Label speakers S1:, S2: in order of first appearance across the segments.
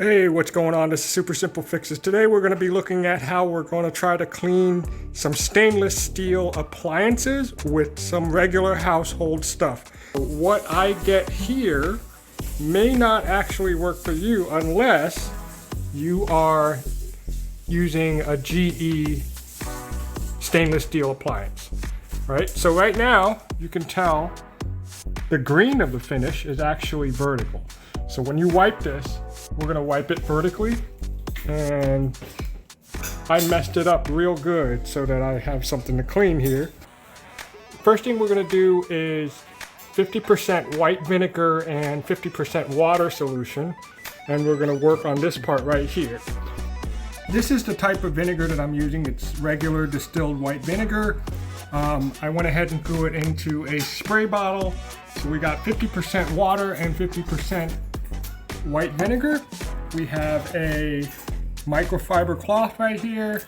S1: Hey, what's going on? This is Super Simple Fixes. Today we're going to be looking at how we're going to try to clean some stainless steel appliances with some regular household stuff. What I get here may not actually work for you unless you are using a GE stainless steel appliance, right? So right now you can tell the green of the finish is actually vertical. So when you wipe this, we're gonna wipe it vertically, and I messed it up real good so that I have something to clean here. First thing we're gonna do is 50% white vinegar and 50% water solution, and we're gonna work on this part right here. This is the type of vinegar that I'm using. It's regular distilled white vinegar. I went ahead and threw it into a spray bottle. So we got 50% water and 50% white vinegar. We have a microfiber cloth right here.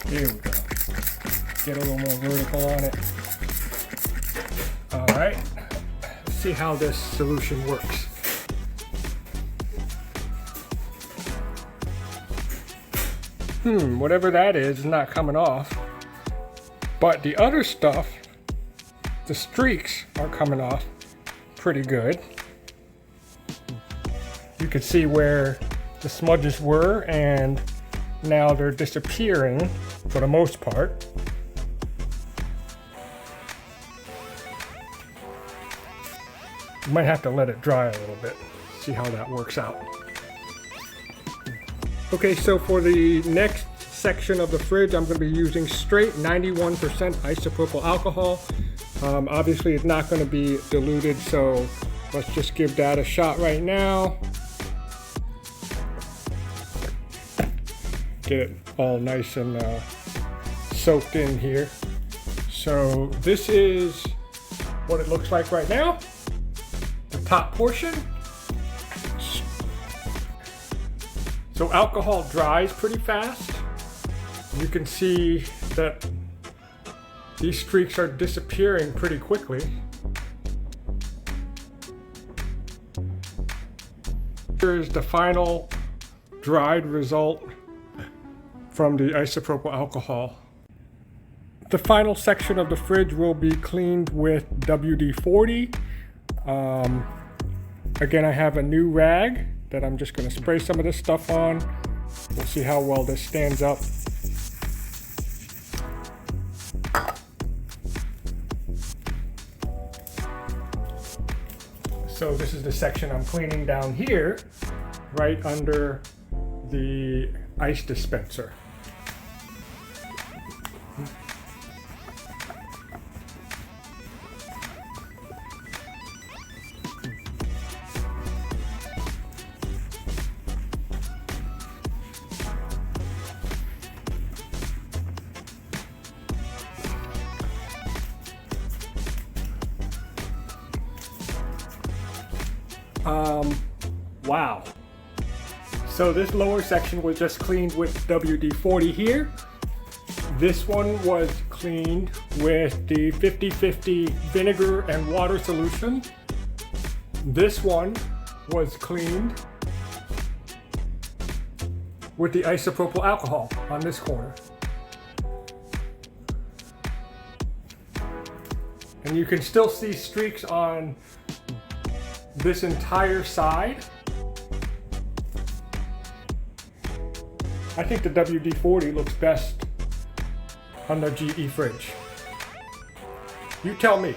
S1: There we go. Get a little more vertical on it. All right, let's see how this solution works. Whatever that is not coming off. But the other stuff, the streaks are coming off pretty good. You can see where the smudges were, and now they're disappearing for the most part. You might have to let it dry a little bit, see how that works out. Okay, so for the next section of the fridge, I'm going to be using straight 91% isopropyl alcohol. Obviously it's not going to be diluted, so let's just give that a shot right now. Get it all nice and soaked in here. So this is what it looks like right now, the top portion. So alcohol dries pretty fast. You can see that these streaks are disappearing pretty quickly. Here's the final dried result from the isopropyl alcohol. The final section of the fridge will be cleaned with WD-40. Again, I have a new rag that I'm just going to spray some of this stuff on. We'll see how well this stands up. So this is the section I'm cleaning down here, right under the ice dispenser. Wow. So this lower section was just cleaned with WD-40 here. This one was cleaned with the 50-50 vinegar and water solution. This one was cleaned with the isopropyl alcohol on this corner. And you can still see streaks on this entire side. I think the WD-40 looks best on the GE fridge. You tell me.